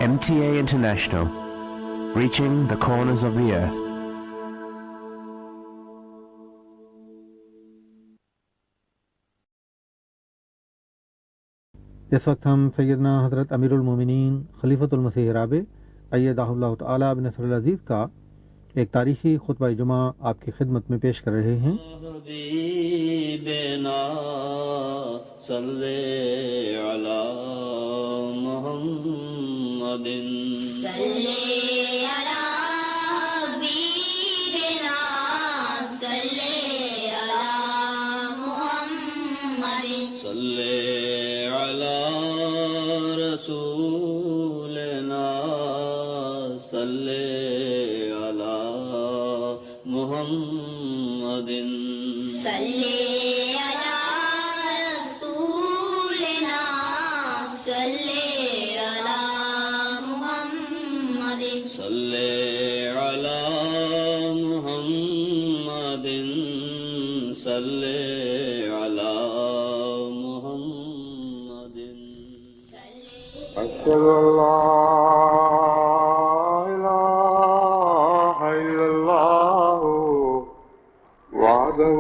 MTA International, reaching the corners of the earth. اس وقت ہم سیدنا حضرت امیر المومنین خلیفۃ المسیح رابع ایدہ اللہ تعالیٰ بنصر العزیز کا ایک تاریخی خطبہ جمعہ آپ کی خدمت میں پیش کر رہے ہیں۔ حبیبنا صلی علی محمد صلی علی حبیبنا صلی علی محمد صلی علی رسولنا صلی علی محمد صلی علی رسولنا صلی علی محمد صلی علی محمد صلی علی محمد أشهد أن لا إله إلا الله وحده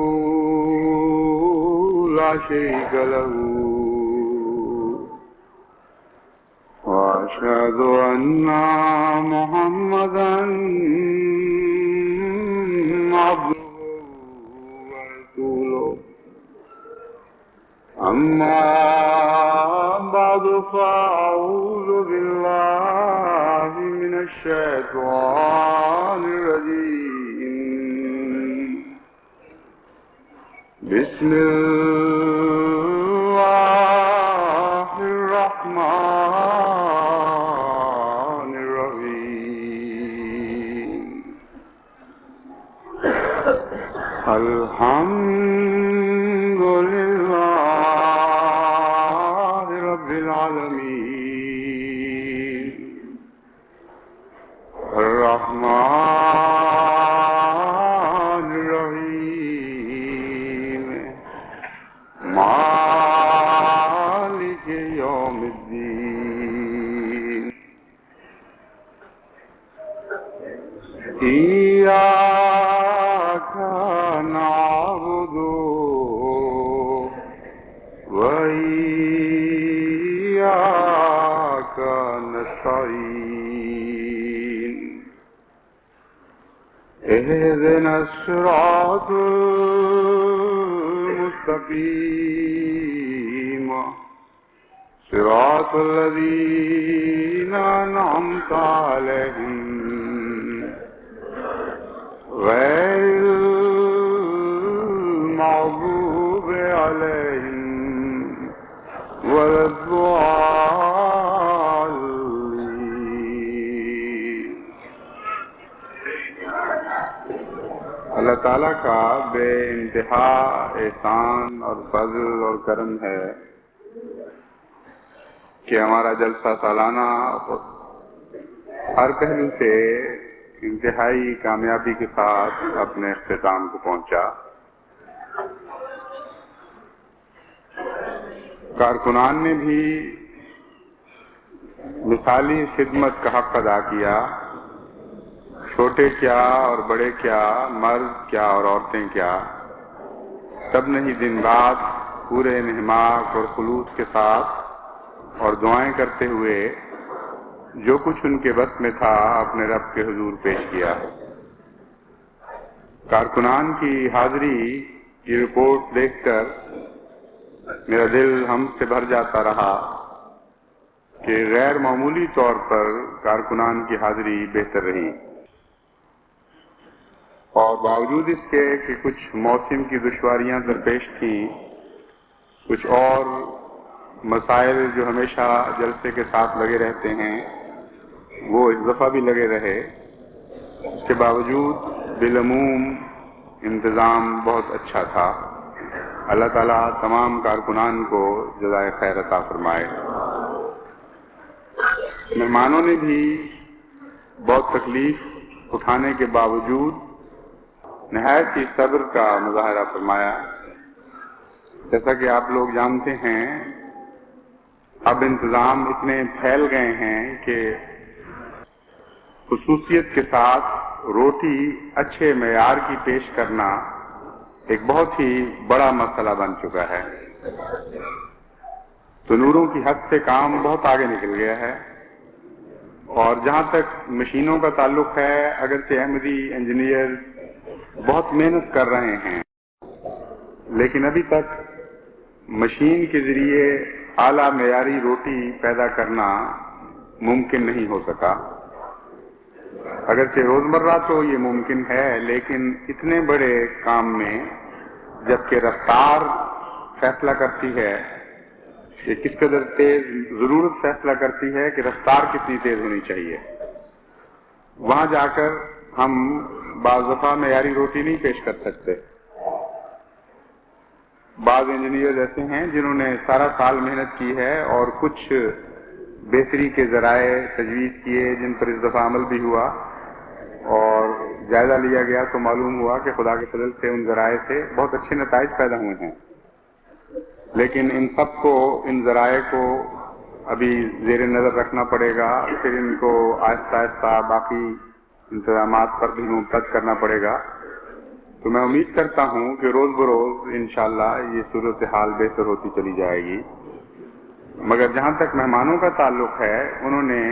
لا شريك له وأشهد أن محمدا عبده ورسوله أما بعد فأعوذ بالله من الشيطان الرجيم بسم الله الرحمن الرحيم الحمد لله رب العالمين الرحمن الرحيم مالك يوم الدين إياك نعبد وإياك نستعين اهدنا الصراط المستقيم صراط الذين أنعمت عليهم غير المغضوب عليهم ولا الضالين۔ اللہ تعالیٰ کا بے انتہا احسان اور فضل اور کرم ہے کہ ہمارا جلسہ سالانہ ہر پہلو سے انتہائی کامیابی کے ساتھ اپنے اختتام کو پہنچا۔ کارکنان نے بھی مثالی خدمت کا حق ادا کیا، چھوٹے کیا اور بڑے کیا، مرد کیا اور عورتیں کیا، سب نے ہی دن رات پورے انہماک اور خلوص کے ساتھ اور دعائیں کرتے ہوئے جو کچھ ان کے بس میں تھا اپنے رب کے حضور پیش کیا۔ کارکنان کی حاضری کی رپورٹ دیکھ کر میرا دل ہم سے بھر جاتا رہا کہ غیر معمولی طور پر کارکنان کی حاضری بہتر رہی، اور باوجود اس کے کہ کچھ موسم کی دشواریاں درپیش تھیں، کچھ اور مسائل جو ہمیشہ جلسے کے ساتھ لگے رہتے ہیں وہ اس دفعہ بھی لگے رہے، اس کے باوجود بالعموم انتظام بہت اچھا تھا۔ اللہ تعالیٰ تمام کارکنان کو جزائے خیر عطا فرمائے۔ مہمانوں نے بھی بہت تکلیف اٹھانے کے باوجود نہایت ہی صبر کا مظاہرہ فرمایا۔ جیسا کہ آپ لوگ جانتے ہیں اب انتظام اتنے پھیل گئے ہیں کہ خصوصیت کے ساتھ روٹی اچھے معیار کی پیش کرنا ایک بہت ہی بڑا مسئلہ بن چکا ہے۔ تنوروں کی حد سے کام بہت آگے نکل گیا ہے، اور جہاں تک مشینوں کا تعلق ہے، اگرچہ احمدی انجینئر بہت محنت کر رہے ہیں، لیکن ابھی تک مشین کے ذریعے اعلیٰ معیاری روٹی پیدا کرنا ممکن نہیں ہو سکا۔ اگرچہ روزمرہ تو یہ ممکن ہے، لیکن اتنے بڑے کام میں جبکہ رفتار فیصلہ کرتی ہے کہ کس قدر تیز، ضرورت فیصلہ کرتی ہے کہ رفتار کتنی تیز ہونی چاہیے، وہاں جا کر ہم بعض دفعہ معیاری روٹی نہیں پیش کر سکتے۔ بعض انجینئر ایسے ہیں جنہوں نے سارا سال محنت کی ہے اور کچھ بہتری کے ذرائع تجویز کیے، جن پر اس دفعہ عمل بھی ہوا، اور جائزہ لیا گیا تو معلوم ہوا کہ خدا کے فضل سے ان ذرائع سے بہت اچھے نتائج پیدا ہوئے ہیں۔ لیکن ان سب کو، ان ذرائع کو ابھی زیر نظر رکھنا پڑے گا، پھر ان کو آہستہ آہستہ باقی انتظامات پر بھی منتظر کرنا پڑے گا۔ تو میں امید کرتا ہوں کہ روز بروز انشاءاللہ یہ صورتحال بہتر ہوتی چلی جائے گی۔ مگر جہاں تک مہمانوں کا تعلق ہے، انہوں نے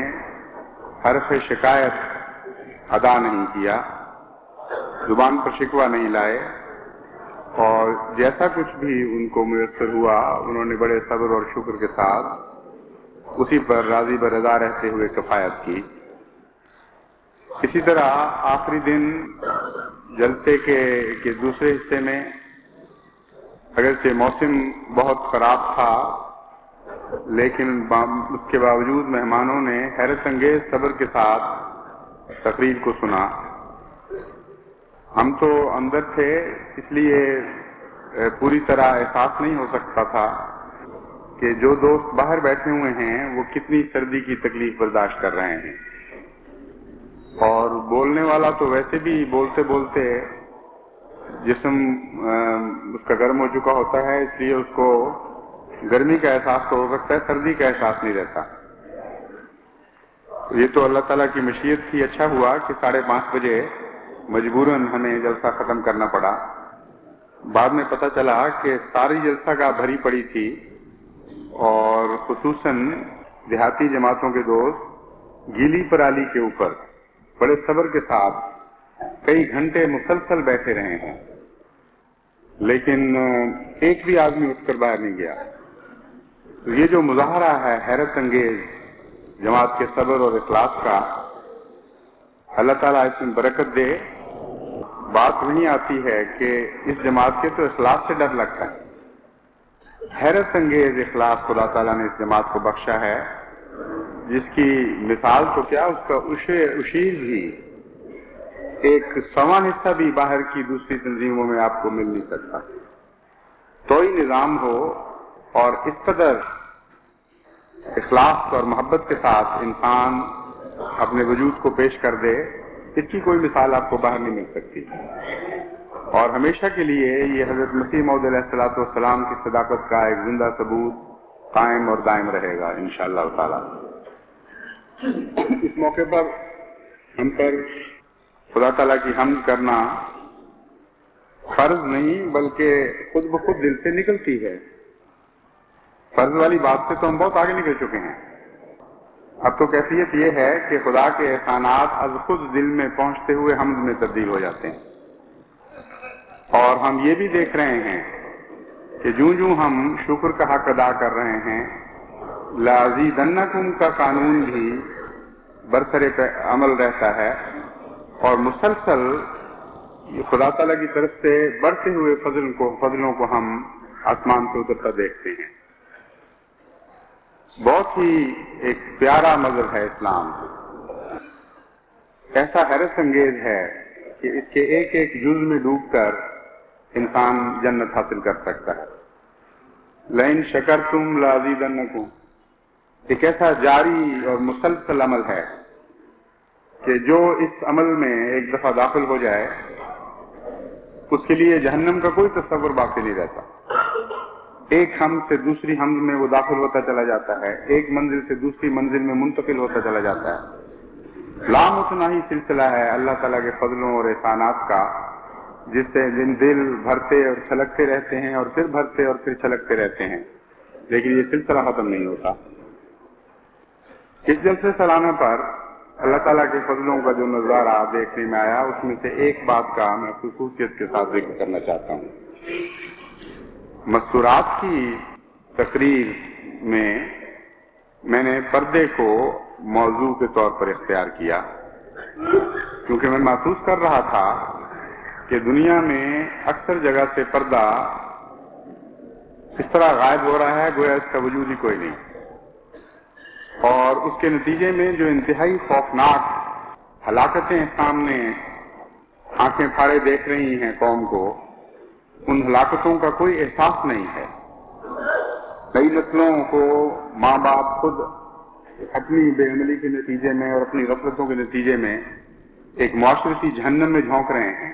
حرف شکایت ادا نہیں کیا، زبان پر شکوہ نہیں لائے، اور جیسا کچھ بھی ان کو میسر ہوا انہوں نے بڑے صبر اور شکر کے ساتھ اسی پر راضی برضا رہتے ہوئے کفایت کی۔ اسی طرح آخری دن جلسے کے دوسرے حصے میں اگرچہ موسم بہت خراب تھا، لیکن اس کے باوجود مہمانوں نے حیرت انگیز صبر کے ساتھ تقریر کو سنا۔ ہم تو اندر تھے، اس لیے پوری طرح احساس نہیں ہو سکتا تھا کہ جو دوست باہر بیٹھے ہوئے ہیں وہ کتنی سردی کی تکلیف برداشت کر رہے ہیں، اور بولنے والا تو ویسے بھی بولتے بولتے جسم اس کا گرم ہو چکا ہوتا ہے، اس لیے اس کو گرمی کا احساس تو ہو سکتا ہے، سردی کا احساس نہیں رہتا۔ یہ تو اللہ تعالیٰ کی مشیت تھی۔ اچھا ہوا کہ 5:30 بجے مجبوراً ہمیں جلسہ ختم کرنا پڑا۔ بعد میں پتہ چلا کہ ساری جلسہ گاہ بھری پڑی تھی، اور خصوصاً دیہاتی جماعتوں کے دوست گیلی پرالی کے اوپر بڑے صبر کے ساتھ کئی گھنٹے مسلسل بیٹھے رہے ہیں، لیکن ایک بھی آدمی اٹھ کر باہر نہیں گیا۔ تو یہ جو مظاہرہ ہے حیرت انگیز جماعت کے صبر اور اخلاص کا، اللہ تعالیٰ اس میں برکت دے۔ بات وہیں آتی ہے کہ اس جماعت کے تو اخلاص سے ڈر لگتا ہے۔ حیرت انگیز اخلاص خدا تعالیٰ نے اس جماعت کو بخشا ہے، جس کی مثال تو کیا، اس کا اشیر بھی، ایک 100واں حصہ بھی باہر کی دوسری تنظیموں میں آپ کو مل نہیں سکتا۔ تو ہی نظام ہو اور اس قدر اخلاص اور محبت کے ساتھ انسان اپنے وجود کو پیش کر دے، اس کی کوئی مثال آپ کو باہر نہیں مل سکتی۔ اور ہمیشہ کے لیے یہ حضرت مسیح موعود علیہ الصلوۃ والسلام کی صداقت کا ایک زندہ ثبوت قائم اور دائم رہے گا انشاءاللہ تعالی۔ اس موقع پر ہم پر خدا تعالیٰ کی حمد کرنا فرض نہیں بلکہ خود بخود دل سے نکلتی ہے۔ فرض والی بات سے تو ہم بہت آگے نکل چکے ہیں۔ اب تو کیفیت یہ ہے کہ خدا کے احسانات از خود دل میں پہنچتے ہوئے حمد میں تبدیل ہو جاتے ہیں، اور ہم یہ بھی دیکھ رہے ہیں کہ جوں ہم شکر کا حق ادا کر رہے ہیں، لَأَزِيدَنَّكُمْ کا قانون بھی برسر عمل رہتا ہے، اور مسلسل خدا تعالیٰ کی طرف سے بڑھتے ہوئے فضلوں کو ہم آسمان سے اترتا دیکھتے ہیں۔ بہت ہی ایک پیارا مذہب ہے اسلام، ایسا حیرت انگیز ہے کہ اس کے ایک ایک جز میں ڈوب کر انسان جنت حاصل کر سکتا ہے۔ لَإِن شَكَرْتُمْ لَأَزِيدَنَّكُمْ ایک ایسا جاری اور مسلسل عمل ہے کہ جو اس عمل میں ایک دفعہ داخل ہو جائے اس کے لیے جہنم کا کوئی تصور باقی نہیں رہتا۔ ایک حمد سے دوسری حمد میں وہ داخل ہوتا چلا جاتا ہے، ایک منزل سے دوسری منزل میں منتقل ہوتا چلا جاتا ہے۔ لامتناہی سلسلہ ہے اللہ تعالیٰ کے فضلوں اور احسانات کا، جس سے جن دل بھرتے اور چھلکتے رہتے ہیں اور پھر بھرتے اور پھر چھلکتے رہتے ہیں، لیکن یہ سلسلہ ختم نہیں ہوتا۔ اس جلسے سالانہ پر اللہ تعالیٰ کے فضلوں کا جو نظارہ دیکھنے میں آیا، اس میں سے ایک بات کا میں خصوصیت کے ساتھ ذکر کرنا چاہتا ہوں۔ مستورات کی تقریر میں نے پردے کو موضوع کے طور پر اختیار کیا، کیونکہ میں محسوس کر رہا تھا کہ دنیا میں اکثر جگہ سے پردہ اس طرح غائب ہو رہا ہے گویا اس کا وجود ہی کوئی نہیں، اور اس کے نتیجے میں جو انتہائی خوفناک ہلاکتیں سامنے آنکھیں پھاڑے دیکھ رہی ہیں قوم کو، ان ہلاکتوں کا کوئی احساس نہیں ہے۔ کئی نسلوں کو ماں باپ خود اپنی بے عملی کے نتیجے میں اور اپنی غفلتوں کے نتیجے میں ایک معاشرتی جہنم میں جھونک رہے ہیں،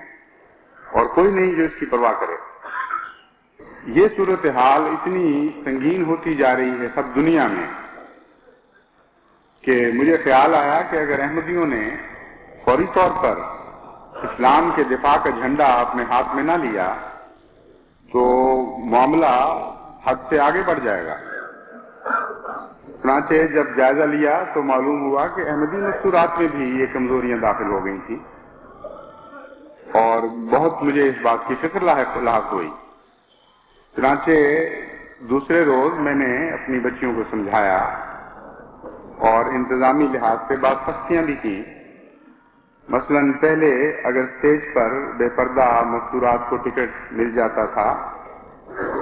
اور کوئی نہیں جو اس کی پرواہ کرے۔ یہ صورتحال اتنی سنگین ہوتی جا رہی ہے سب دنیا میں کہ مجھے خیال آیا کہ اگر احمدیوں نے فوری طور پر اسلام کے دفاع کا جھنڈا اپنے ہاتھ میں نہ لیا تو معاملہ حد سے آگے بڑھ جائے گا۔ چنانچہ جب جائزہ لیا تو معلوم ہوا کہ احمدی مستورات میں بھی یہ کمزوریاں داخل ہو گئی تھیں، اور بہت مجھے اس بات کی فکر لاحق ہوئی۔ چنانچہ دوسرے روز میں نے اپنی بچیوں کو سمجھایا اور انتظامی لحاظ سے بعض سختیاں بھی کی۔ مثلا پہلے اگر اسٹیج پر بے پردہ مستورات کو ٹکٹ مل جاتا تھا،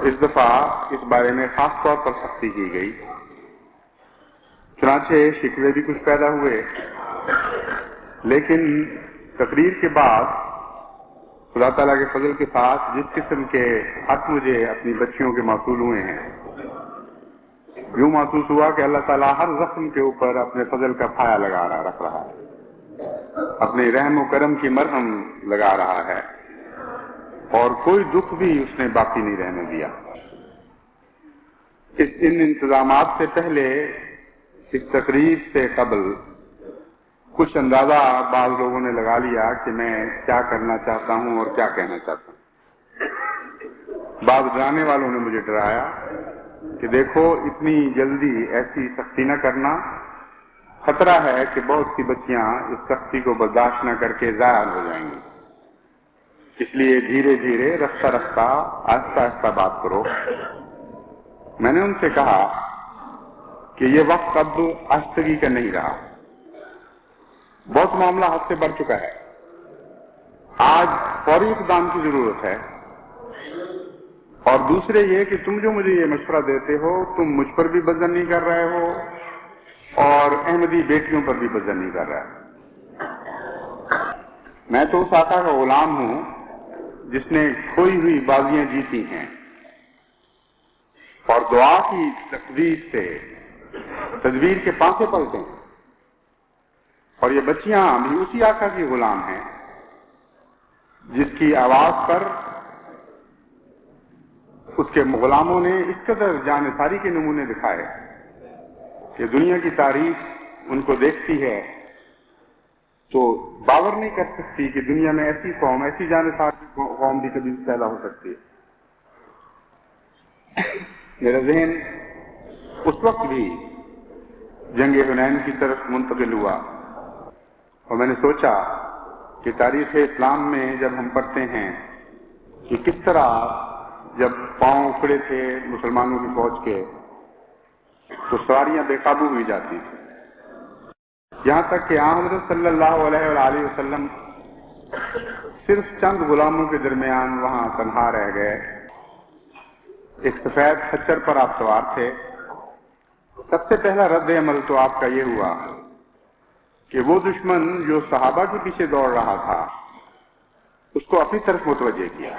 اس دفعہ اس بارے میں خاص طور پر سختی کی گئی۔ چنانچہ شکوے بھی کچھ پیدا ہوئے، لیکن تقریر کے بعد خدا تعالیٰ کے فضل کے ساتھ جس قسم کے حق مجھے اپنی بچیوں کے موصول ہوئے ہیں، یوں محسوس ہوا کہ اللہ تعالیٰ ہر زخم کے اوپر اپنے فضل کا سایہ رکھ رہا ہے، اپنے رحم و کرم کی مرہم لگا رہا ہے، اور کوئی دکھ بھی اس نے باقی نہیں رہنے دیا۔ ان انتظامات سے پہلے، اس تقریر سے قبل، کچھ اندازہ بعض لوگوں نے لگا لیا کہ میں کیا کرنا چاہتا ہوں اور کیا کہنا چاہتا ہوں۔ بعض ڈرانے والوں نے مجھے ڈرایا کہ دیکھو اتنی جلدی ایسی سختی نہ کرنا، خطرہ ہے کہ بہت سی بچیاں اس سختی کو برداشت نہ کر کے ضائع ہو جائیں گی، اس لیے دھیرے دھیرے رفتہ رفتہ آہستہ آہستہ بات کرو۔ میں نے ان سے کہا کہ یہ وقت اب آہستگی کا نہیں رہا، بہت معاملہ حد سے بڑھ چکا ہے، آج فوری اقدام کی ضرورت ہے، اور دوسرے یہ کہ تم جو مجھے یہ مشورہ دیتے ہو تم مجھ پر بھی بزن نہیں کر رہے ہو اور احمدی بیٹیوں پر بھی بزن نہیں کر رہے۔ میں تو اس آقا کا غلام ہوں جس نے کھوئی ہوئی بازیاں جیتی ہیں، اور دعا کی تقدیر سے تدبیر کے پانسے پلتے ہیں، اور یہ بچیاں بھی اسی آقا کی غلام ہیں جس کی آواز پر اس کے غلاموں نے اس قدر جانثاری کے نمونے دکھائے کہ دنیا کی تاریخ ان کو دیکھتی ہے تو باور نہیں کر سکتی کہ دنیا میں ایسی قوم، ایسی جانثار قوم بھی کبھی پیدا ہو سکتی ہے۔ میرا ذہن اس وقت بھی جنگ حنین کی طرف منتقل ہوا، اور میں نے سوچا کہ تاریخ اسلام میں جب ہم پڑھتے ہیں کہ کس طرح جب پاؤں اکھڑے تھے مسلمانوں کی فوج کے تو سواریاں بے قابو ہوئی جاتی تھیں، یہاں تک کہ حضرت صلی اللہ علیہ وآلہ وسلم صرف چند غلاموں کے درمیان وہاں تنہا رہ گئے۔ ایک سفید خچر پر آپ سوار تھے۔ سب سے پہلا رد عمل تو آپ کا یہ ہوا کہ وہ دشمن جو صحابہ کے پیچھے دوڑ رہا تھا اس کو اپنی طرف متوجہ کیا۔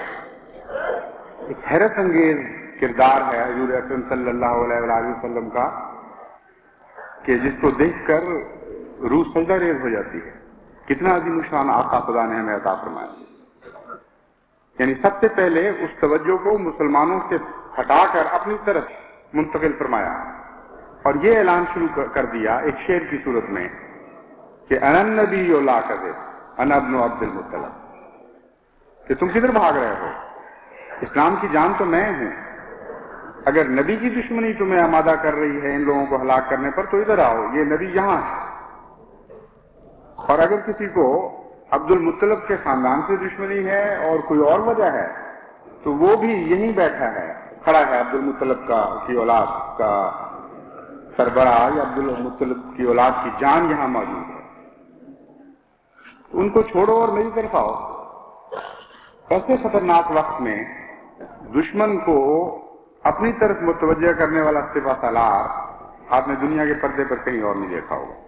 ایک حیرت انگیز کردار ہے حضور اکرم صلی اللہ علیہ وآلہ وسلم کا کہ جس کو دیکھ کر روح سجدہ ریز ہو جاتی ہے۔ کتنا عظیم الشان آقا خدا نے ہمیں عطا فرمایا۔ یعنی سب سے پہلے اس توجہ کو مسلمانوں سے ہٹا کر اپنی طرف منتقل فرمایا، اور یہ اعلان شروع کر دیا ایک شعر کی صورت میں کہ انا النبی لا کذب انا ابن عبد المطلب، کہ تم کدھر بھاگ رہے ہو؟ اسلام کی جان تو میں ہوں، اگر نبی کی دشمنی تمہیں آمادہ کر رہی ہے ان لوگوں کو ہلاک کرنے پر تو ادھر آؤ، یہ نبی یہاں ہے۔ اور اگر کسی کو عبد المطلب کے خاندان سے دشمنی ہے اور کوئی اور وجہ ہے تو وہ بھی یہیں بیٹھا ہے، کھڑا ہے عبد المطلب کی اولاد کا سربراہ، یا عبد المطلب کی اولاد کی جان یہاں موجود ہے، ان کو چھوڑو اور میری طرف آؤ۔ ایسے خطرناک وقت میں دشمن کو اپنی طرف متوجہ کرنے والا سپہ سالار آپ نے دنیا کے پردے پر کہیں اور نہیں دیکھا ہوگا۔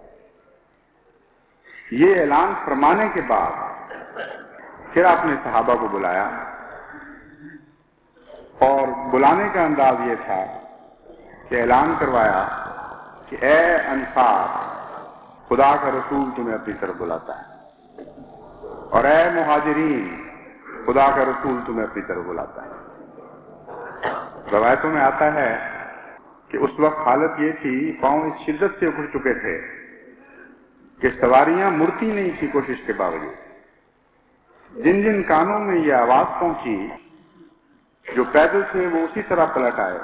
یہ اعلان فرمانے کے بعد پھر آپ نے صحابہ کو بلایا، اور بلانے کا انداز یہ تھا کہ اعلان کروایا کہ اے انصار، خدا کا رسول تمہیں اپنی طرف بلاتا ہے، اور اے مہاجرین، خدا کا رسول تمہیں اپنی طرف بلاتا ہے۔ روایتوں میں آتا ہے کہ اس وقت حالت یہ تھی، پاؤں اس شدت سے اکھڑ چکے تھے کہ سواریاں مڑتی نہیں تھی کوشش کے باوجود۔ جن جن کانوں میں یہ آواز پہنچی، جو پیدل تھے وہ اسی طرح پلٹ آئے،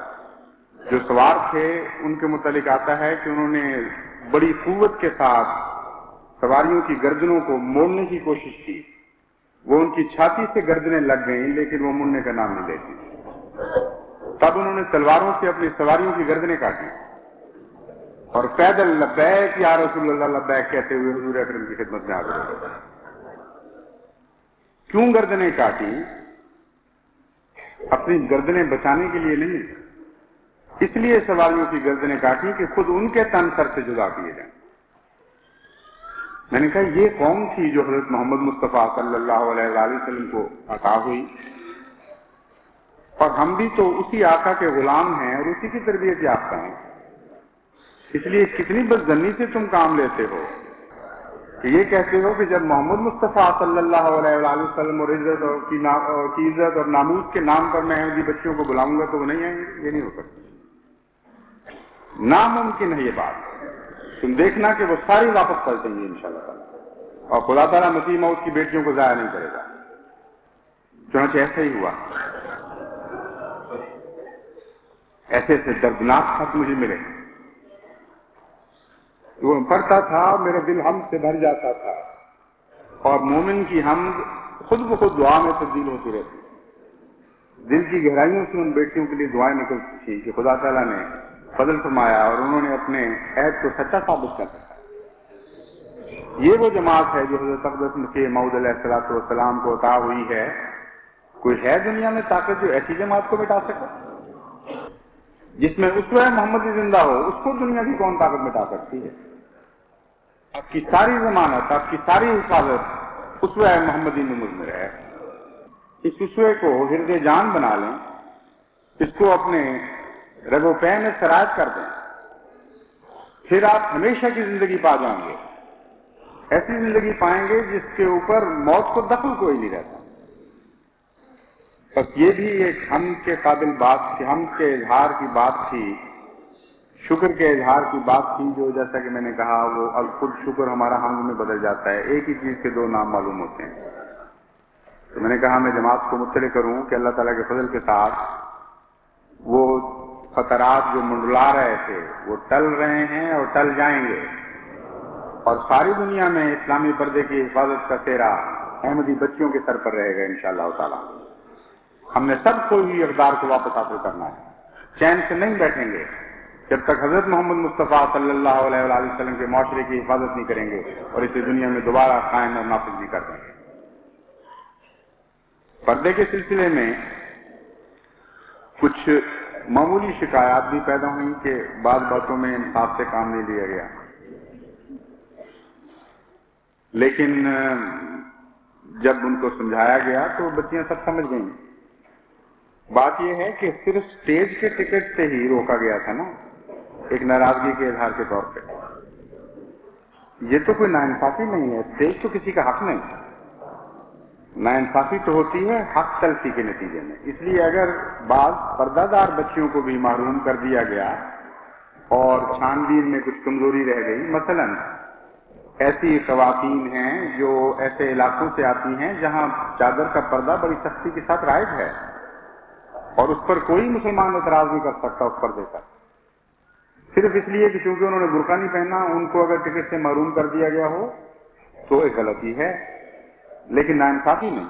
جو سوار تھے ان کے متعلق آتا ہے کہ انہوں نے بڑی قوت کے ساتھ سواریوں کی گردنوں کو موڑنے کی کوشش کی، وہ ان کی چھاتی سے گردنیں لگ گئیں لیکن وہ مڑنے کا نام نہیں لیتی۔ تب انہوں نے تلواروں سے اپنی سواریوں کی گردنیں کاٹی اور پیدل لبیک یا رسول اللہ لبیک کہتے ہوئے حضور اکرم کی خدمت میں حاضر ہو گئے۔ کیوں گردنیں کاٹی؟ اپنی گردنیں بچانے کے لیے نہیں، اس لیے سواریوں کی گردنیں کاٹی کہ خود ان کے تن سر سے جدا کیے جائیں۔ میں نے کہا یہ قوم تھی جو حضرت محمد مصطفیٰ صلی اللہ علیہ وآلہ وسلم کو عطا ہوئی، اور ہم بھی تو اسی آقا کے غلام ہیں اور اسی کی تربیت یافتہ ہیں، اس لیے کتنی بدظنی سے تم کام لیتے ہو کہ یہ کہتے ہو کہ جب محمد مصطفیٰ صلی اللہ علیہ وآلہ وسلم اور عزت کی عزت اور ناموس کے نام پر میں احمدی بچوں کو بلاؤں گا تو وہ نہیں آئیں گے؟ یہ نہیں ہو سکتا، ناممکن ہے یہ بات۔ تم دیکھنا کہ وہ ساری واپس پلٹیں گی انشاءاللہ تعالیٰ، اور خدا تعالیٰ مسیح موعود کی بیٹیوں کو ضائع نہیں کرے گا۔ چنانچہ ایسا ہی ہوا۔ ایسے ایسے دردناک خط مجھے ملے، وہ پڑھتا تھا میرا دل حمد سے بھر جاتا تھا، اور مومن کی حمد خود بخود دعا میں تبدیل ہوتی رہتی۔ دل کی گہرائیوں سے ان بیٹیوں کے لیے دعائیں نکلتی تھی کہ خدا تعالیٰ نے فضل فرمایا اور انہوں نے اپنے عہد کو سچا ثابت کر دیا۔ یہ وہ جماعت ہے جو حضرت اقدس مسیح موعود علیہ السلام کو عطا ہوئی ہے۔ کوئی ہے دنیا میں طاقت جو ایسی جماعت کو مٹا سکے؟ جس میں اسوہ محمدی زندہ ہو، اس کو دنیا کی کون طاقت مٹا سکتی ہے؟ آپ کی ساری ضمانت، آپ کی ساری حفاظت اسوہ محمدی میں مضمر ہے۔ اس اسوے کو ہرد جان بنا لیں، اس کو اپنے رگ و پے میں سرایت کر دیں، پھر آپ ہمیشہ کی زندگی پا جائیں گے۔ ایسی زندگی پائیں گے جس کے اوپر موت کو دخل کوئی نہیں رہتا۔ بس یہ بھی ایک حمد کے قابل بات تھی، حمد کے اظہار کی بات تھی، شکر کے اظہار کی بات تھی، جو جیسا کہ میں نے کہا وہ خود شکر ہمارا حمد میں بدل جاتا ہے۔ ایک ہی چیز کے دو نام معلوم ہوتے ہیں۔ تو میں نے کہا میں جماعت کو مطلع کروں کہ اللہ تعالیٰ کے فضل کے ساتھ وہ خطرات جو منڈلا رہے تھے وہ ٹل رہے ہیں اور ٹل جائیں گے، اور ساری دنیا میں اسلامی پردے کی حفاظت کا سہرا احمدی بچیوں کے سر پر رہے گا انشاءاللہ تعالیٰ۔ ہم نے سب کو ہی اقدار کو واپس حاصل کرنا ہے، چین سے نہیں بیٹھیں گے جب تک حضرت محمد مصطفیٰ صلی اللہ علیہ وآلہ وسلم کے معاشرے کی حفاظت نہیں کریں گے اور اسے دنیا میں دوبارہ قائم اور نافذ نہیں کر دیں گے۔ پردے کے سلسلے میں کچھ معمولی شکایات بھی پیدا ہوئیں کہ بعض باتوں میں انصاف سے کام نہیں لیا گیا، لیکن جب ان کو سمجھایا گیا تو بچیاں سب سمجھ گئیں۔ بات یہ ہے کہ صرف سٹیج کے ٹکٹ سے ہی روکا گیا تھا نا، ایک ناراضگی کے اظہار کے طور پہ۔ یہ تو کوئی ناانصافی نہیں ہے، سٹیج تو کسی کا حق نہیں، ناانصافی تو ہوتی ہے حق تلفی کے نتیجے میں۔ اس لیے اگر بعض پردہ دار بچیوں کو بھی محروم کر دیا گیا اور چھان بین میں کچھ کمزوری رہ گئی، مثلا ایسی خواتین ہیں جو ایسے علاقوں سے آتی ہیں جہاں چادر کا پردہ بڑی سختی کے ساتھ رائج ہے اور اس پر کوئی مسلمان اعتراض نہیں کر سکتا اس پردے پر، صرف اس لیے کہ چونکہ انہوں نے برقع نہیں پہنا ان کو اگر ٹکٹ سے محروم کر دیا گیا ہو تو ایک غلطی ہے، لیکن ناانصافی نہیں،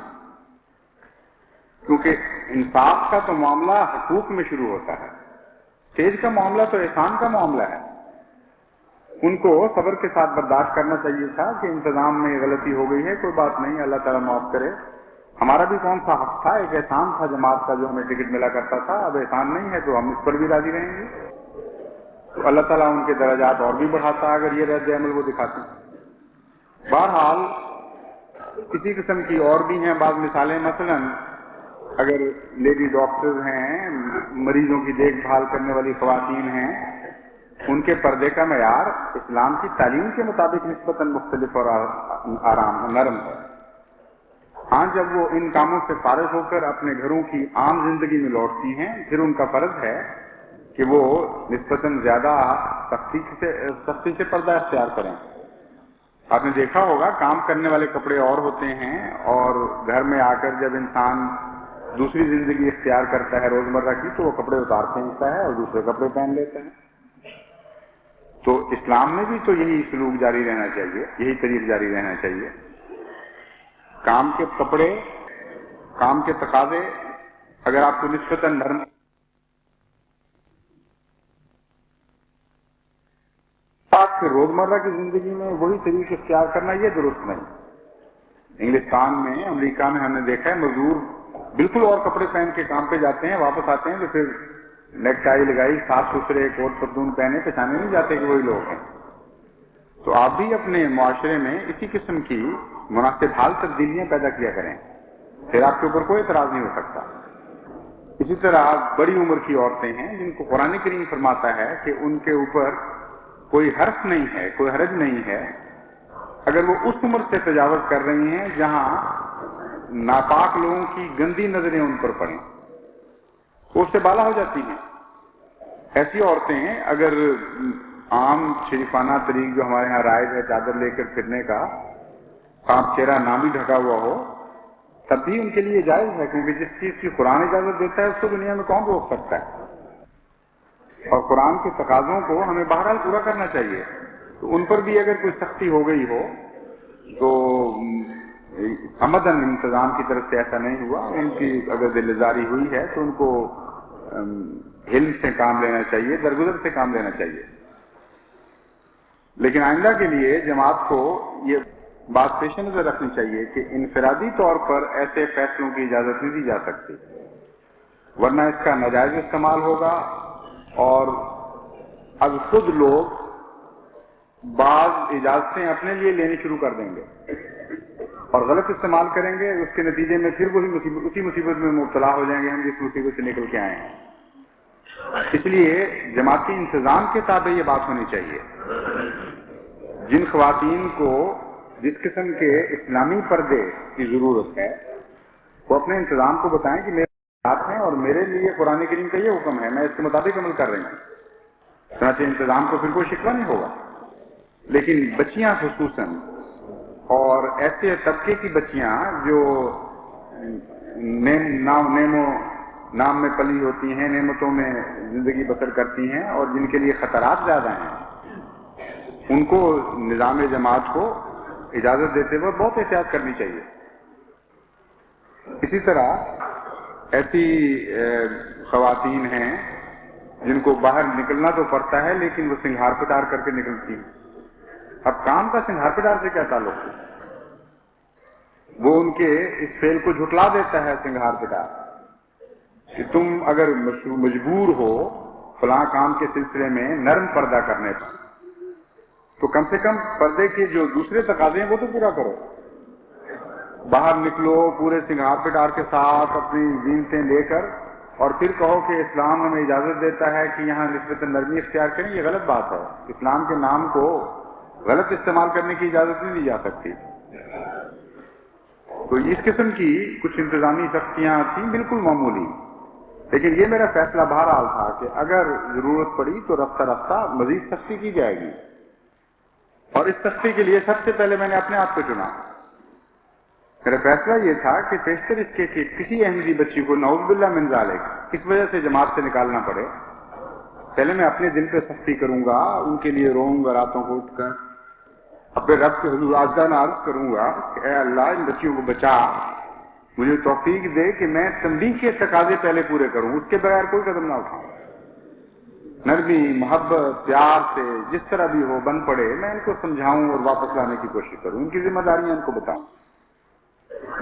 کیونکہ انصاف کا تو معاملہ حقوق میں شروع ہوتا ہے، اسٹیج کا معاملہ تو احسان کا معاملہ ہے۔ ان کو صبر کے ساتھ برداشت کرنا چاہیے تھا کہ انتظام میں غلطی ہو گئی ہے، کوئی بات نہیں، اللہ تعالیٰ معاف کرے، ہمارا بھی کون سا حق تھا، ایک احسان تھا جماعت کا جو ہمیں ٹکٹ ملا کرتا تھا، اب احسان نہیں ہے تو ہم اس پر بھی راضی رہیں گے، تو اللہ تعالیٰ ان کے درجات اور بھی بڑھاتا اگر یہ رد عمل وہ دکھاتے ہیں۔ بہرحال کسی قسم کی اور بھی ہیں بعض مثالیں، مثلا اگر لیڈی ڈاکٹر ہیں، مریضوں کی دیکھ بھال کرنے والی خواتین ہیں، ان کے پردے کا معیار اسلام کی تعلیم کے مطابق نسبتاً مختلف اور آرام نرم ہے۔ ہاں جب وہ ان کاموں سے فارغ ہو کر اپنے گھروں کی عام زندگی میں لوٹتی ہیں پھر ان کا فرض ہے کہ وہ نسبتاً زیادہ سختی سے پردہ اختیار کریں۔ آپ نے دیکھا ہوگا کام کرنے والے کپڑے اور ہوتے ہیں اور گھر میں آ کر جب انسان دوسری زندگی اختیار کرتا ہے روزمرہ کی تو وہ کپڑے اتار پھینکتا ہے اور دوسرے کپڑے پہن لیتا ہے۔ تو اسلام میں بھی تو یہی سلوک جاری رہنا چاہیے، یہی طریق جاری رہنا چاہیے۔ کام کے کپڑے، کام کے تقاضے اگر آپ کو نسبتاً نرم آپ کے روزمرہ کی زندگی میں وہی طریقے اختیار کرنا یہ درست نہیں۔ انگلستان میں، امریکہ میں ہم نے دیکھا ہے مزدور بالکل اور کپڑے پہن کے کام پہ جاتے ہیں، واپس آتے ہیں تو پھر نیک ٹائی لگائی، صاف ستھرے کوٹ پتلون پہنے پہچانے نہیں جاتے کہ وہی لوگ ہیں۔ تو آپ بھی اپنے معاشرے میں اسی قسم کی مناسب حال تبدیلیاں پیدا کیا کریں، پھر آپ کے اوپر کوئی اعتراض نہیں ہو سکتا۔ اسی طرح بڑی عمر کی عورتیں ہیں جن کو قرآن کریم فرماتا ہے کہ ان کے اوپر کوئی حرف نہیں ہے، کوئی حرج نہیں ہے اگر وہ اس عمر سے تجاوز کر رہی ہیں جہاں ناپاک لوگوں کی گندی نظریں ان پر پڑیں، وہ اس سے بالا ہو جاتی ہیں۔ ایسی عورتیں اگر عام شریفانہ طریق جو ہمارے ہاں رائج ہے چادر لے کر پھرنے کا، آپ چہرہ نہ بھی ڈھکا ہوا ہو تب بھی ان کے لیے جائز ہے، کیونکہ جس چیز کی قرآن اجازت دیتا ہے اس کو دنیا میں کون روک سکتا ہے، اور قرآن کے تقاضوں کو ہمیں بہرحال پورا کرنا چاہیے۔ تو ان پر بھی اگر کوئی سختی ہو گئی ہو تو عمدن انتظام کی طرف سے ایسا نہیں ہوا، ان کی اگر دل زاری ہوئی ہے تو ان کو حلم سے کام لینا چاہیے، درگزر سے کام لینا چاہیے۔ لیکن آئندہ کے لیے جماعت کو یہ بات پیش نظر رکھنی چاہیے کہ انفرادی طور پر ایسے فیصلوں کی اجازت نہیں دی جا سکتی، ورنہ اس کا ناجائز استعمال ہوگا اور اب خود لوگ بعض اجازتیں اپنے لیے لینی شروع کر دیں گے اور غلط استعمال کریں گے، اس کے نتیجے میں پھر وہی اسی مصیبت میں مبتلا ہو جائیں گے ہم جس مصیبت سے نکل کے آئے ہیں۔ اس لیے جماعتی انتظام کے تابع یہ بات ہونی چاہیے۔ جن خواتین کو جس قسم کے اسلامی پردے کی ضرورت ہے وہ اپنے انتظام کو بتائیں کہ میرے ساتھ ہیں اور میرے لیے قرآن کریم کا یہ حکم ہے، میں اس کے مطابق عمل کر رہی ہوں، چنانچہ انتظام کو پھر کوئی شکوہ نہیں ہوگا۔ لیکن بچیاں خصوصاً اور ایسے طبقے کی بچیاں جو نام میں پلی ہوتی ہیں، نعمتوں میں زندگی بسر کرتی ہیں اور جن کے لیے خطرات زیادہ ہیں، ان کو نظام جماعت کو اجازت دیتے ہوئے بہت احتیاط کرنی چاہیے۔ اسی طرح ایسی خواتین ہیں جن کو باہر نکلنا تو پڑتا ہے لیکن وہ سنگھار پٹار کر کے نکلتی ہیں۔ اب کام کا سنگھار پٹار سے کیا تعلق ہے؟ وہ ان کے اس فعل کو جھٹلا دیتا ہے سنگھار پٹار کہ تم اگر مجبور ہو فلاں کام کے سلسلے میں نرم پردہ کرنے پر تو کم سے کم پردے کے جو دوسرے تقاضے ہیں وہ تو پورا کرو۔ باہر نکلو پورے سنگھار پٹار کے ساتھ اپنی زینتیں لے کر اور پھر کہو کہ اسلام ہمیں اجازت دیتا ہے کہ یہاں نسبت نرمی اختیار کریں، یہ غلط بات ہے۔ اسلام کے نام کو غلط استعمال کرنے کی اجازت نہیں دی جا سکتی۔ تو اس قسم کی کچھ انتظامی سختیاں تھیں بالکل معمولی، لیکن یہ میرا فیصلہ بہرحال تھا کہ اگر ضرورت پڑی تو رفتہ رفتہ مزید سختی کی جائے گی، اور اس سختی کے لیے سب سے پہلے میں نے اپنے آپ کو چنا. میرا فیصلہ یہ تھا کہ بیشتر اس کے کہ کسی احمدی بچی کو نعوذ باللہ من ذالک اس وجہ سے جماعت سے نکالنا پڑے، پہلے میں اپنے دل پہ سختی کروں گا، ان کے لیے روؤں گا راتوں کو اٹھ کر، اپنے رب کے حضور آجزانہ عرض کروں گا کہ اے اللہ ان بچیوں کو بچا، مجھے توفیق دے کہ میں تنبیہ کے تقاضے پہلے پورے کروں، اس کے بغیر کوئی قدم نہ اٹھاؤں. نرمی، محبت، پیار سے جس طرح بھی ہو بن پڑے میں ان کو سمجھاؤں اور واپس لانے کی کوشش کروں، ان کی ذمہ داریاں ان کو بتاؤں.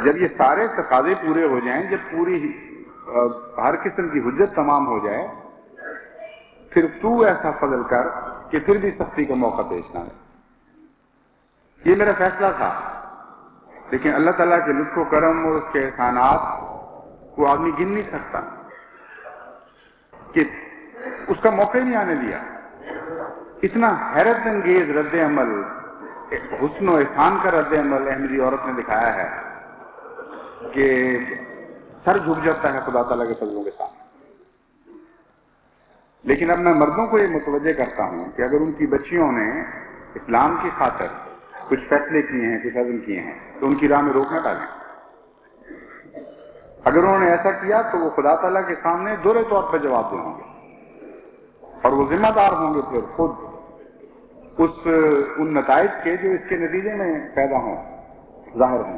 جب یہ سارے تقاضے پورے ہو جائیں، جب پوری ہر قسم کی حجت تمام ہو جائے، پھر تو ایسا فضل کر کہ پھر بھی سختی کا موقع پیش نہ ہے. یہ میرا فیصلہ تھا. لیکن اللہ تعالیٰ کے لطف و کرم اور اس کے احسانات کو آدمی گن نہیں سکتا کہ اس کا موقع ہی نہیں آنے دیا. اتنا حیرت انگیز رد عمل، حسن و احسان کا رد عمل احمدی عورت نے دکھایا ہے کہ سر جھک جاتا ہے خدا تعالیٰ کے فضلوں کے سامنے. لیکن اب میں مردوں کو یہ متوجہ کرتا ہوں کہ اگر ان کی بچیوں نے اسلام کی خاطر کچھ فیصلے کیے ہیں، کچھ عزم کیے ہیں، تو ان کی راہ میں روک نہ ڈالیں. اگر انہوں نے ایسا کیا تو وہ خدا تعالیٰ کے سامنے دوہرے طور پر جواب دیں ہوں گے، اور وہ ذمہ دار ہوں گے پھر خود ان نتائج کے جو اس کے نتیجے میں پیدا ہوں، ظاہر ہوں.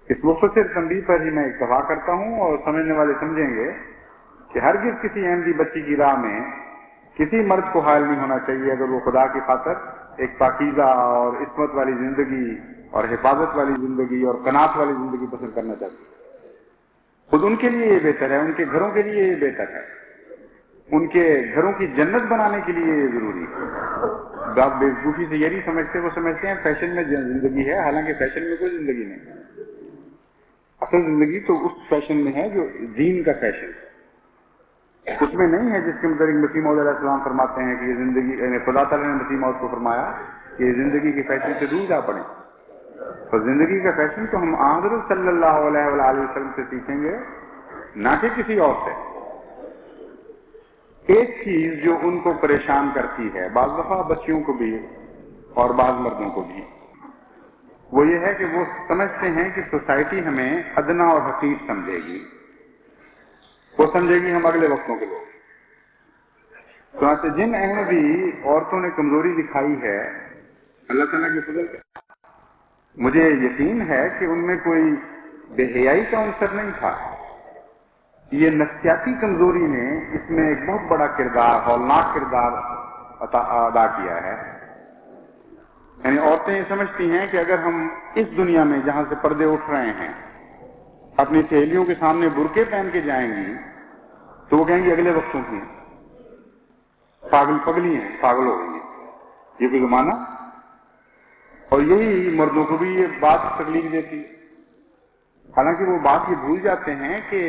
اس مختصر تنبیہ پر ہی میں اکتفا کرتا ہوں، اور سمجھنے والے سمجھیں گے کہ ہرگز کسی احمدی بچی کی راہ میں کسی مرد کو حائل نہیں ہونا چاہیے اگر وہ خدا کی خاطر ایک پاکیزہ اور عصمت والی زندگی اور حفاظت والی زندگی اور قناعت والی زندگی پسند کرنا چاہتی ہے. خود ان کے لیے یہ بہتر ہے، ان کے گھروں کے لیے یہ بہتر ہے، ان کے گھروں کی جنت بنانے کے لیے یہ ضروری ہے. آپ بیوقوفی سے یہ نہیں سمجھتے، وہ سمجھتے ہیں فیشن میں زندگی ہے، حالانکہ فیشن میں کوئی زندگی نہیں ہے. اصل زندگی تو اس فیشن میں ہے جو دین کا فیشن ہے، اس میں نہیں ہے جس کے متعلق مسیح موعود علیہ السلام فرماتے ہیں کہ یہ زندگی، یعنی خدا تعالیٰ نے مسیح موعود کو فرمایا کہ یہ زندگی کے فیشن سے دور جا پڑیں. اور زندگی کا فیشن تو ہم حضرت صلی اللہ علیہ وآلہ وسلم سے سیکھیں گے، نہ کہ کسی اور سے. ایک چیز جو ان کو پریشان کرتی ہے، بعض دفعہ بچیوں کو بھی اور بعض مردوں کو بھی، وہ یہ ہے کہ وہ سمجھتے ہیں کہ سوسائٹی ہمیں ادنا اور حقیر سمجھے گی، وہ سمجھے گی ہم اگلے وقتوں کے لوگ. چنانچہ جن احمدی عورتوں نے کمزوری دکھائی ہے اللہ تعالیٰ کے فضل سے، مجھے یقین ہے کہ ان میں کوئی بے حیائی کا عنصر نہیں تھا. یہ نفسیاتی کمزوری نے اس میں ایک بہت بڑا کردار، ہولناک کردار ادا کیا ہے. یعنی عورتیں یہ سمجھتی ہیں کہ اگر ہم اس دنیا میں جہاں سے پردے اٹھ رہے ہیں اپنی سہیلیوں کے سامنے برقعے پہن کے جائیں گی تو وہ کہیں گی اگلے وقتوں کی پاگل پگلی ہیں، پاگل ہو گئی ہیں، یہ کوئی زمانہ. اور یہی مردوں کو بھی یہ بات تکلیف دیتی ہے. حالانکہ وہ بات یہ بھول جاتے ہیں کہ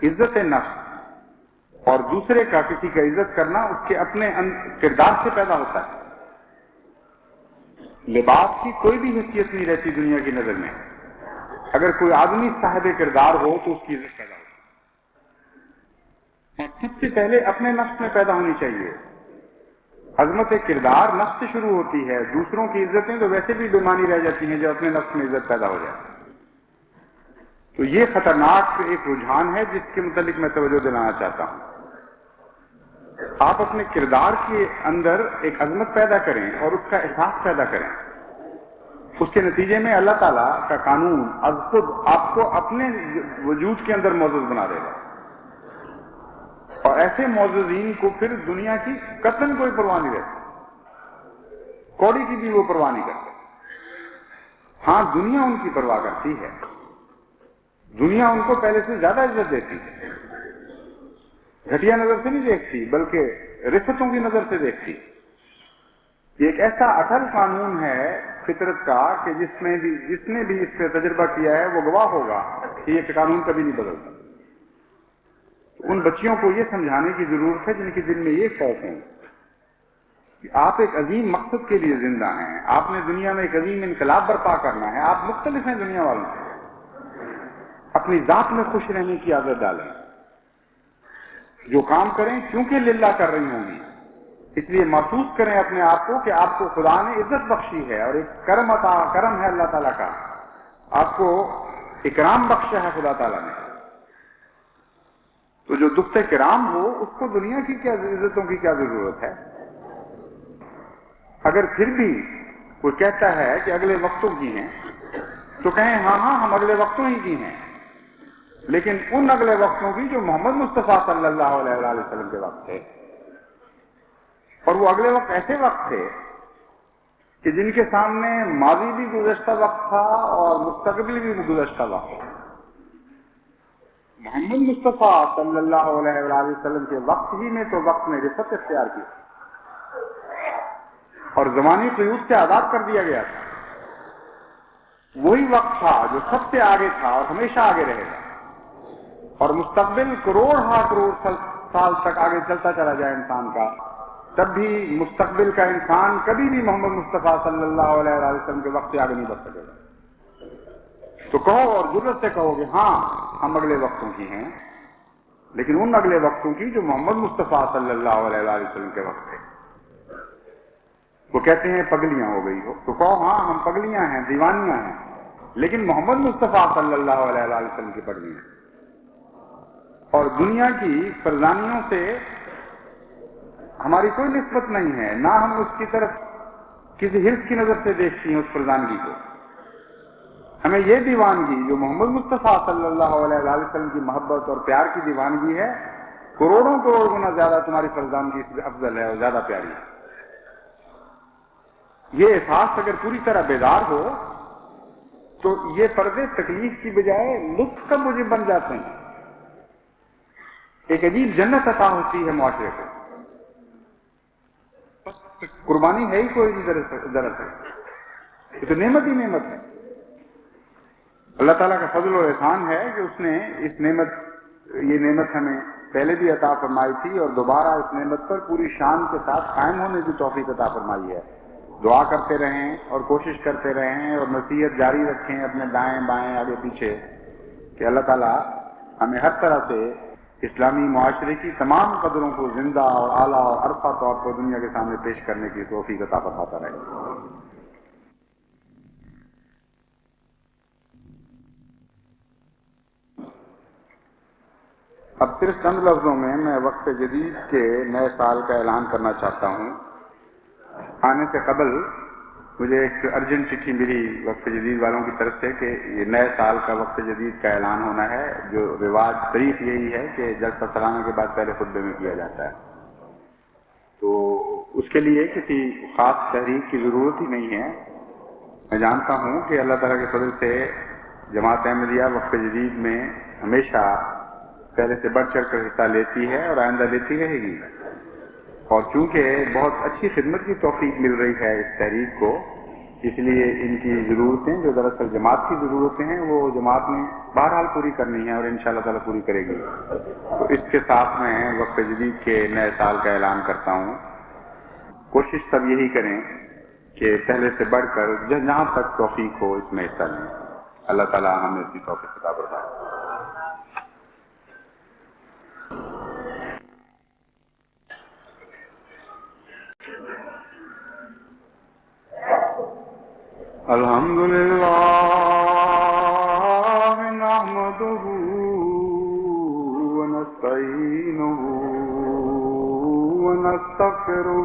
عزت نفس اور دوسرے کا کسی کا عزت کرنا اس کے اپنے کردار سے پیدا ہوتا ہے. لباس کی کوئی بھی حیثیت نہیں رہتی دنیا کی نظر میں. اگر کوئی آدمی صاحب کردار ہو تو اس کی عزت پیدا ہوتی ہے. اور سب سے پہلے اپنے نفس میں پیدا ہونی چاہیے. عظمت کردار نفس سے شروع ہوتی ہے. دوسروں کی عزتیں تو ویسے بھی بےمانی رہ جاتی ہیں جو اپنے نفس میں عزت پیدا ہو جائے. تو یہ خطرناک ایک رجحان ہے جس کے متعلق میں توجہ دلانا چاہتا ہوں. آپ اپنے کردار کے اندر ایک عظمت پیدا کریں اور اس کا احساس پیدا کریں. اس کے نتیجے میں اللہ تعالیٰ کا قانون از خود آپ کو اپنے وجود کے اندر معزز بنا دے گا. اور ایسے معززین کو پھر دنیا کی قطعاً کوئی پرواہ نہیں رہتی، کوڑی کی بھی وہ پرواہ نہیں کرتے. ہاں دنیا ان کی پرواہ کرتی ہے، دنیا ان کو پہلے سے زیادہ عزت دیتی ہے، گھٹیا نظر سے نہیں دیکھتی بلکہ رفتوں کی نظر سے دیکھتی. یہ ایک ایسا اٹل قانون ہے فطرت کا کہ جس نے بھی اس پہ تجربہ کیا ہے وہ گواہ ہوگا کہ یہ قانون کبھی نہیں بدلتا. ان بچیوں کو یہ سمجھانے کی ضرورت ہے جن کے دل میں یہ خوف ہے کہ آپ ایک عظیم مقصد کے لیے زندہ ہیں، آپ نے دنیا میں ایک عظیم انقلاب برپا کرنا ہے، آپ مختلف ہیں دنیا والوں سے. اپنی ذات میں خوش رہنے کی عادت ڈالیں. جو کام کریں کیونکہ للہ کر رہی ہوں گی، اس لیے محسوس کریں اپنے آپ کو کہ آپ کو خدا نے عزت بخشی ہے اور ایک کرم ہے اللہ تعالیٰ کا، آپ کو اکرام بخشا ہے خدا تعالیٰ نے. تو جو دخت کرام ہو اس کو دنیا کی کیا عزتوں کی کیا ضرورت ہے؟ اگر پھر بھی کوئی کہتا ہے کہ اگلے وقتوں کی ہیں تو کہیں ہاں ہم اگلے وقتوں ہی کی ہیں، لیکن ان اگلے وقتوں کی جو محمد مصطفیٰ صلی اللہ علیہ وآلہ وسلم کے وقت تھے. اور وہ اگلے وقت ایسے وقت تھے کہ جن کے سامنے ماضی بھی گزشتہ وقت تھا اور مستقبل بھی گزشتہ وقت تھا. محمد مصطفیٰ صلی اللہ علیہ وآلہ وسلم کے وقت ہی میں تو وقت نے رفت اختیار کی اور زمانی قیود سے آزاد کر دیا گیا تھا. وہی وقت تھا جو سب سے آگے تھا اور ہمیشہ آگے رہے گا، اور مستقبل کروڑ سال تک آگے چلتا چلا جائے انسان کا، تب بھی مستقبل کا انسان کبھی بھی محمد مصطفیٰ صلی اللہ علیہ وآلہ وسلم کے وقت سے آگے نہیں بڑھ سکے گا. تو کہو اور جرت سے کہو گے ہاں ہم اگلے وقتوں کی ہیں، لیکن ان اگلے وقتوں کی جو محمد مصطفیٰ صلی اللہ علیہ وآلہ وسلم کے وقت تھے. وہ کہتے ہیں پگلیاں ہو گئی ہو، تو کہو ہاں ہم پگلیاں ہیں، دیوانیاں ہیں، لیکن محمد مصطفیٰ صلی اللہ علیہ وآلہ وسلم کی پگلیاں ہیں. اور دنیا کی فرزانیوں سے ہماری کوئی نسبت نہیں ہے، نہ ہم اس کی طرف کسی حرص کی نظر سے دیکھتی ہیں اس فرزانگی کو. ہمیں یہ دیوانگی جو محمد مصطفیٰ صلی اللہ علیہ وآلہ وسلم کی محبت اور پیار کی دیوانگی ہے، کروڑوں گنا زیادہ تمہاری فرزانگی سے افضل ہے اور زیادہ پیاری ہے. یہ احساس اگر پوری طرح بیدار ہو تو یہ پردے تکلیف کی بجائے لطف کا موجب بن جاتے ہیں. ایک عجیب جنت عطا ہوتی ہے معاشرے کو. قربانی ہے ہی کوئی دراصل، یہ تو نعمت ہی نعمت ہے. اللہ تعالیٰ کا فضل و احسان ہے کہ اس نے یہ نعمت ہمیں پہلے بھی عطا فرمائی تھی اور دوبارہ اس نعمت پر پوری شان کے ساتھ قائم ہونے کی توفیق عطا فرمائی ہے. دعا کرتے رہیں اور کوشش کرتے رہیں اور نصیحت جاری رکھیں اپنے دائیں بائیں آگے پیچھے کہ اللہ تعالیٰ ہمیں ہر طرح سے اسلامی معاشرے کی تمام قدروں کو زندہ اور اعلیٰ اور عرفہ طور پر دنیا کے سامنے پیش کرنے کی توفیق عطا فرماتا رہے. اب صرف چند لفظوں میں وقت جدید کے نئے سال کا اعلان کرنا چاہتا ہوں. آنے سے قبل مجھے ایک ارجنٹ چٹھی ملی وقت جدید والوں کی طرف سے کہ یہ نئے سال کا وقت جدید کا اعلان ہونا ہے. جو رواج طریق یہی ہے کہ جلسہ سالانہ کے بعد پہلے خطبے میں کیا جاتا ہے، تو اس کے لیے کسی خاص تحریک کی ضرورت ہی نہیں ہے. میں جانتا ہوں کہ اللہ تعالیٰ کے فضل سے جماعت احمدیہ وقت جدید میں ہمیشہ پہلے سے بڑھ چڑھ کر حصہ لیتی ہے اور آئندہ لیتی رہے گی. اور چونکہ بہت اچھی خدمت کی توفیق مل رہی ہے اس تحریک کو، اس لیے ان کی ضرورتیں جو دراصل جماعت کی ضرورتیں ہیں وہ جماعت نے بہرحال پوری کرنی ہے اور انشاءاللہ تعالیٰ پوری کرے گی. تو اس کے ساتھ میں وقت جدید کے نئے سال کا اعلان کرتا ہوں. کوشش سب یہی کریں کہ پہلے سے بڑھ کر جہاں تک توفیق ہو اس میں حصہ لیں. اللہ تعالیٰ ہمیں اس کی توفیق عطا فرمائے. الحمدللہ نحمدہ ونستعینہ ونستغفرہ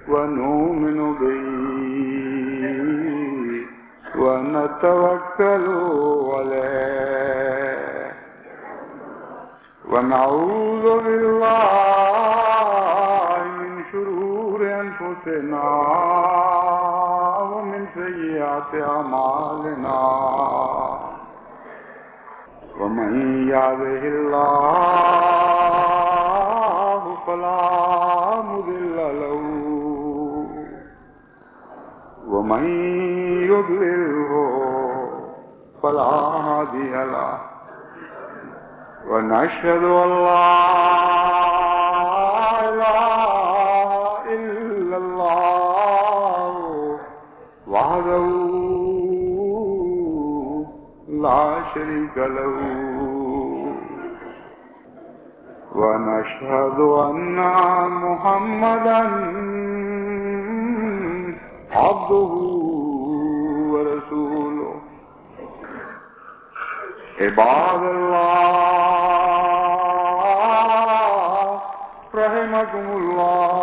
ونؤمن بہ ونتوکل علیہ ونعوذ باللہ من شرور انفسنا ومن سیئات اعمالنا ومن یهده اللہ فلا مضل له ومن يضلله فلا هادي له ونشهد ان لا اله الا الله وحده لا شريك له ونشهد أن محمدا عبده ورسوله عباد الله رحمكم الله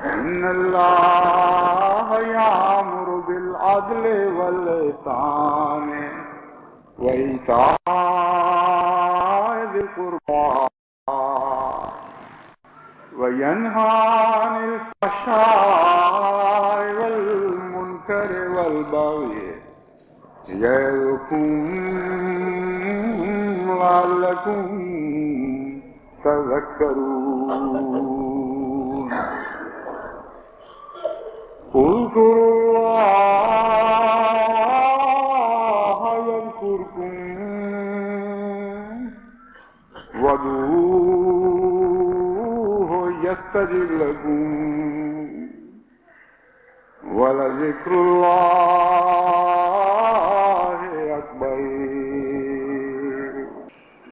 إن الله يأمر بالعدل والإحسان وإيتاء ذي القربى وينهى عن الفحشاء والمنكر والبغي يعظكم لعلكم تذكرون اذكروا الله يذكركم وادعوه يستجب لكم ولذكر الله